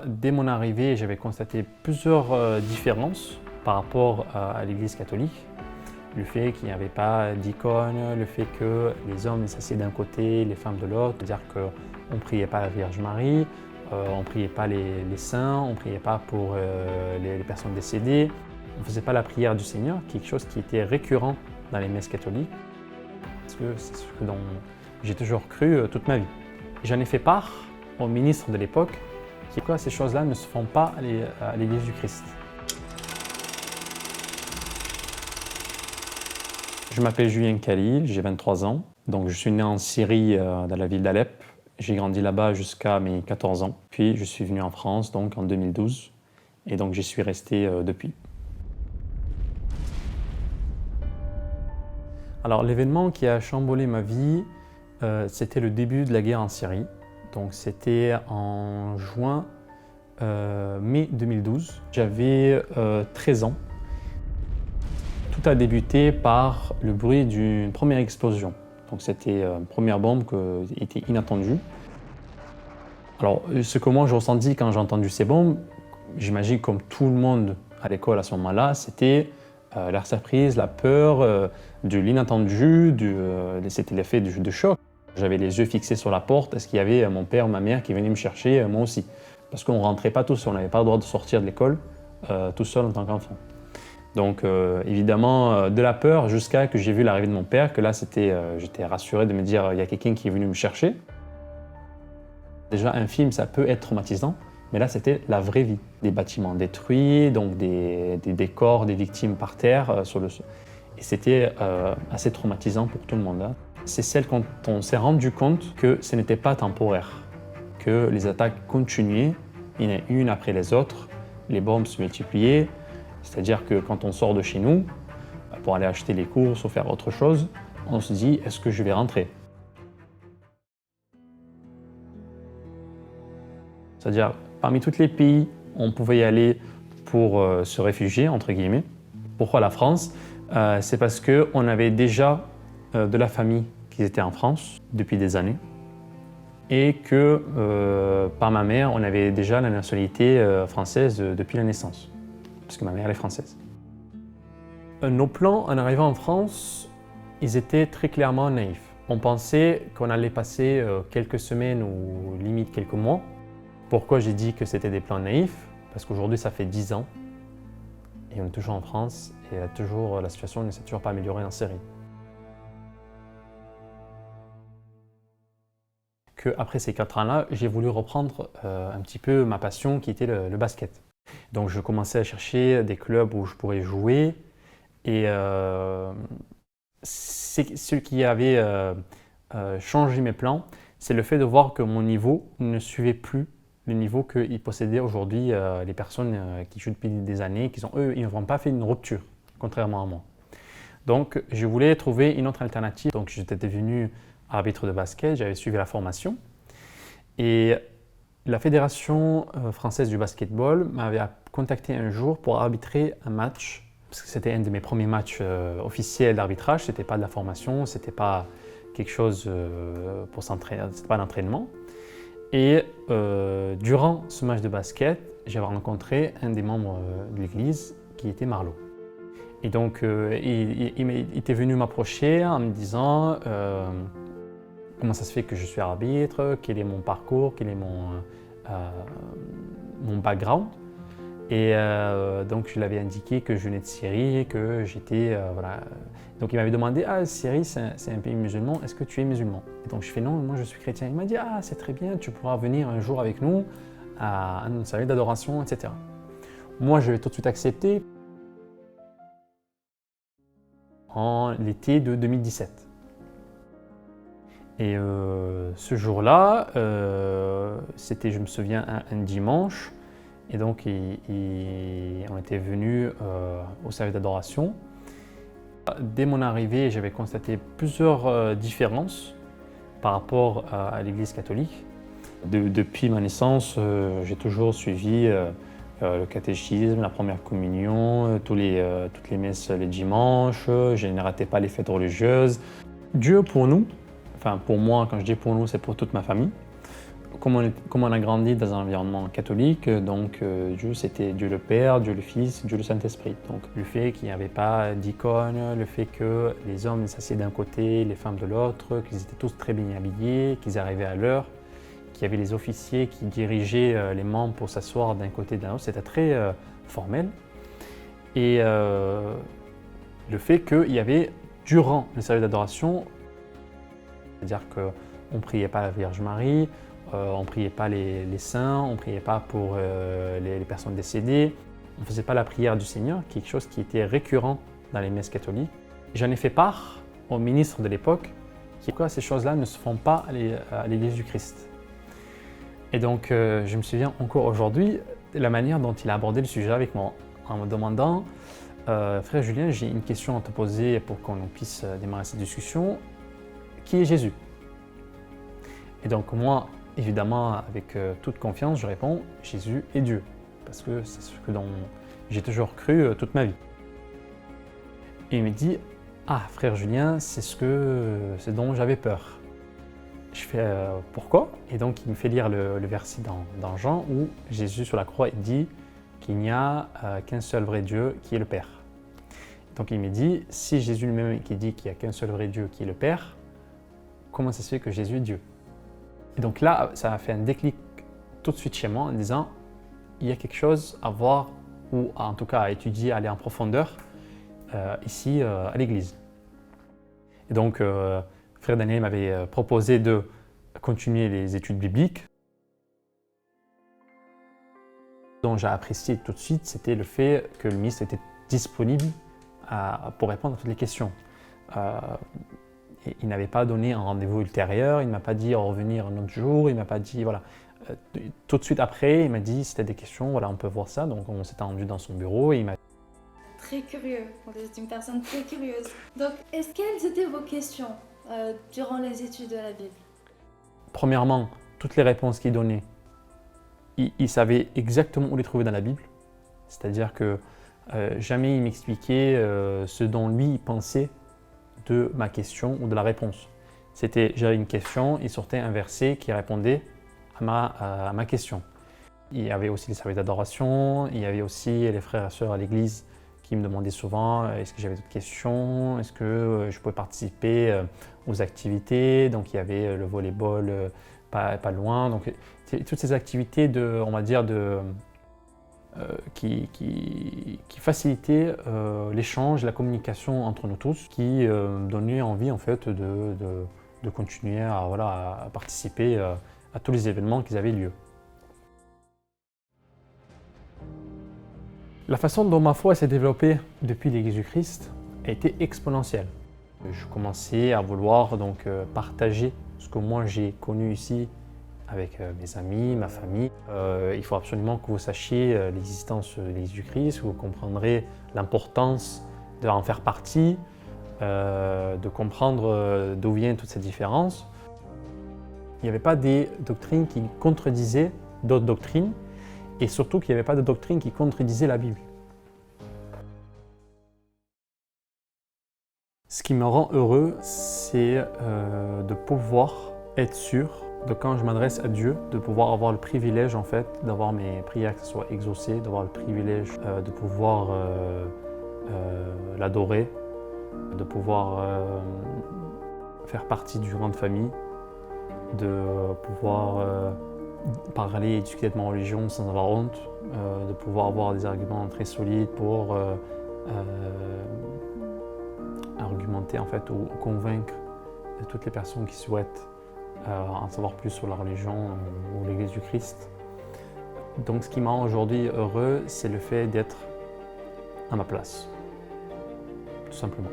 Dès mon arrivée, j'avais constaté plusieurs différences par rapport à l'Église catholique. Le fait qu'il n'y avait pas d'icône, le fait que les hommes s'assiedent d'un côté, les femmes de l'autre, c'est-à-dire qu'on ne priait pas la Vierge Marie, on ne priait pas les saints, on ne priait pas pour les personnes décédées, on ne faisait pas la prière du Seigneur, quelque chose qui était récurrent dans les messes catholiques, parce que c'est ce que j'ai toujours cru toute ma vie. J'en ai fait part au ministre de l'époque, qui ces choses-là ne se font pas à l'Église du Christ. Je m'appelle Julien Khalil, j'ai 23 ans. Donc je suis né en Syrie, dans la ville d'Alep. J'ai grandi là-bas jusqu'à mes 14 ans. Puis je suis venu en France donc en 2012 et donc j'y suis resté depuis. Alors l'événement qui a chamboulé ma vie, c'était le début de la guerre en Syrie. Donc c'était en mai 2012. J'avais 13 ans. Tout a débuté par le bruit d'une première explosion. Donc c'était une première bombe qui était inattendue. Alors ce que moi j'ai ressenti quand j'ai entendu ces bombes, j'imagine comme tout le monde à l'école à ce moment-là, c'était la surprise, la peur, de l'inattendu, c'était l'effet de choc. J'avais les yeux fixés sur la porte, est-ce qu'il y avait mon père ou ma mère qui venaient me chercher, moi aussi. Parce qu'on ne rentrait pas tous, on n'avait pas le droit de sortir de l'école tout seul en tant qu'enfant. Donc évidemment de la peur jusqu'à que j'ai vu l'arrivée de mon père, que là j'étais rassuré de me dire il y a quelqu'un qui est venu me chercher. Déjà un film ça peut être traumatisant, mais là c'était la vraie vie. Des bâtiments détruits, donc des corps, des victimes par terre sur le sol. Et c'était assez traumatisant pour tout le monde. Hein. C'est celle quand on s'est rendu compte que ce n'était pas temporaire, que les attaques continuaient, une après les autres, les bombes se multipliaient. C'est-à-dire que quand on sort de chez nous, pour aller acheter les courses ou faire autre chose, on se dit « est-ce que je vais rentrer ?» C'est-à-dire, parmi tous les pays, on pouvait y aller pour se réfugier, entre guillemets. Pourquoi la France? C'est parce qu'on avait déjà de la famille qui était en France depuis des années et que par ma mère, on avait déjà la nationalité française depuis la naissance. Parce que ma mère est française. Nos plans en arrivant en France, ils étaient très clairement naïfs. On pensait qu'on allait passer quelques semaines ou limite quelques mois. Pourquoi j'ai dit que c'était des plans naïfs? Parce qu'aujourd'hui ça fait 10 ans et on est toujours en France et la situation ne s'est toujours pas améliorée en Syrie. Après ces 4 ans-là, j'ai voulu reprendre un petit peu ma passion qui était le basket. Donc je commençais à chercher des clubs où je pourrais jouer et ce qui avait changé mes plans, c'est le fait de voir que mon niveau ne suivait plus le niveau qu'ils possédaient aujourd'hui les personnes qui jouent depuis des années, ils n'ont pas fait une rupture, contrairement à moi. Donc je voulais trouver une autre alternative, donc j'étais devenu arbitre de basket, j'avais suivi la formation et la Fédération française du basketball m'avait contacté un jour pour arbitrer un match, parce que c'était un de mes premiers matchs officiels d'arbitrage, c'était pas de la formation, c'était pas quelque chose pour s'entraîner, c'était pas l'entraînement. Et durant ce match de basket, j'avais rencontré un des membres de l'église qui était Marlo. Et donc il était venu m'approcher en me disant comment ça se fait que je suis arbitre, quel est mon parcours, quel est mon background. Et donc je lui avais indiqué que je venais de Syrie, que j'étais voilà. Donc il m'avait demandé Syrie c'est un pays musulman, est-ce que tu es musulman? Et donc je fais non, moi je suis chrétien. Il m'a dit c'est très bien, tu pourras venir un jour avec nous à un service d'adoration, etc. Moi je vais tout de suite accepter en l'été de 2017. Et ce jour-là, c'était, je me souviens, un dimanche. Et donc, on était venus au service d'adoration. Dès mon arrivée, j'avais constaté plusieurs différences par rapport à l'Église catholique. Depuis ma naissance, j'ai toujours suivi le catéchisme, la première communion, toutes les messes les dimanches. Je ne ratais pas les fêtes religieuses. Dieu pour nous, enfin pour moi, quand je dis pour nous, c'est pour toute ma famille. comme on a grandi dans un environnement catholique, donc Dieu c'était Dieu le Père, Dieu le Fils, Dieu le Saint-Esprit. Donc le fait qu'il n'y avait pas d'icône, le fait que les hommes s'assiedent d'un côté, les femmes de l'autre, qu'ils étaient tous très bien habillés, qu'ils arrivaient à l'heure, qu'il y avait les officiers qui dirigeaient les membres pour s'asseoir d'un côté et de l'autre, c'était très formel. Et le fait qu'il y avait durant le service d'adoration, c'est-à-dire qu'on ne priait pas la Vierge Marie, on ne priait pas les saints, on ne priait pas pour les personnes décédées, on ne faisait pas la prière du Seigneur, quelque chose qui était récurrent dans les messes catholiques. J'en ai fait part au ministre de l'époque, pourquoi ces choses-là ne se font pas à l'Église du Christ. Et donc je me souviens encore aujourd'hui de la manière dont il a abordé le sujet avec moi, en me demandant Frère Julien, j'ai une question à te poser pour qu'on puisse démarrer cette discussion. Qui est Jésus? Et donc moi, évidemment, avec toute confiance, je réponds Jésus est Dieu, parce que c'est ce dont j'ai toujours cru toute ma vie. Et il me dit ah, frère Julien, c'est ce dont j'avais peur. Je fais pourquoi? Et donc il me fait lire le verset dans Jean où Jésus sur la croix il dit qu'il n'y a qu'un seul vrai Dieu qui est le Père. Donc il me dit, si Jésus lui-même qui dit qu'il n'y a qu'un seul vrai Dieu qui est le Père, comment ça se fait que Jésus est Dieu? Et donc là, ça a fait un déclic tout de suite chez moi en disant, il y a quelque chose à voir ou en tout cas à étudier, à aller en profondeur ici à l'Église. Et donc frère Daniel m'avait proposé de continuer les études bibliques. Dont j'ai apprécié tout de suite, c'était le fait que le ministre était disponible pour répondre à toutes les questions. Il n'avait pas donné un rendez-vous ultérieur, il ne m'a pas dit revenir un autre jour, il ne m'a pas dit voilà. Tout de suite après, il m'a dit si tu as des questions, voilà, on peut voir ça. Donc on s'est rendu dans son bureau et il m'a très curieux, vous êtes une personne très curieuse. Donc quelles étaient vos questions durant les études de la Bible? Premièrement, toutes les réponses qu'il donnait, il savait exactement où les trouver dans la Bible. C'est-à-dire que jamais il m'expliquait ce dont lui il pensait de ma question ou de la réponse. J'avais une question, il sortait un verset qui répondait à ma question. Il y avait aussi les services d'adoration, il y avait aussi les frères et sœurs à l'église qui me demandaient souvent est-ce que j'avais d'autres questions, est-ce que je pouvais participer aux activités. Donc il y avait le volleyball pas loin. Donc toutes ces activités on va dire qui facilitaient l'échange, la communication entre nous tous, qui donnaient envie en fait de continuer à participer à tous les événements qui avaient lieu. La façon dont ma foi s'est développée depuis l'Église du Christ a été exponentielle. Je commençais à vouloir donc partager ce que moi j'ai connu ici avec mes amis, ma famille. Il faut absolument que vous sachiez l'existence de l'Église du Christ, que vous comprendrez l'importance d'en faire partie, de comprendre d'où viennent toutes ces différences. Il n'y avait pas des doctrines qui contredisaient d'autres doctrines, et surtout qu'il n'y avait pas de doctrine qui contredisait la Bible. Ce qui me rend heureux, c'est de pouvoir être sûr de quand je m'adresse à Dieu, de pouvoir avoir le privilège en fait d'avoir mes prières qui soient exaucées, d'avoir le privilège de pouvoir l'adorer, de pouvoir faire partie d'une grande famille, de pouvoir parler et discuter de ma religion sans avoir honte, de pouvoir avoir des arguments très solides pour argumenter en fait ou convaincre toutes les personnes qui souhaitent en savoir plus sur la religion ou l'Église du Christ. Donc ce qui me rend aujourd'hui heureux, c'est le fait d'être à ma place, tout simplement.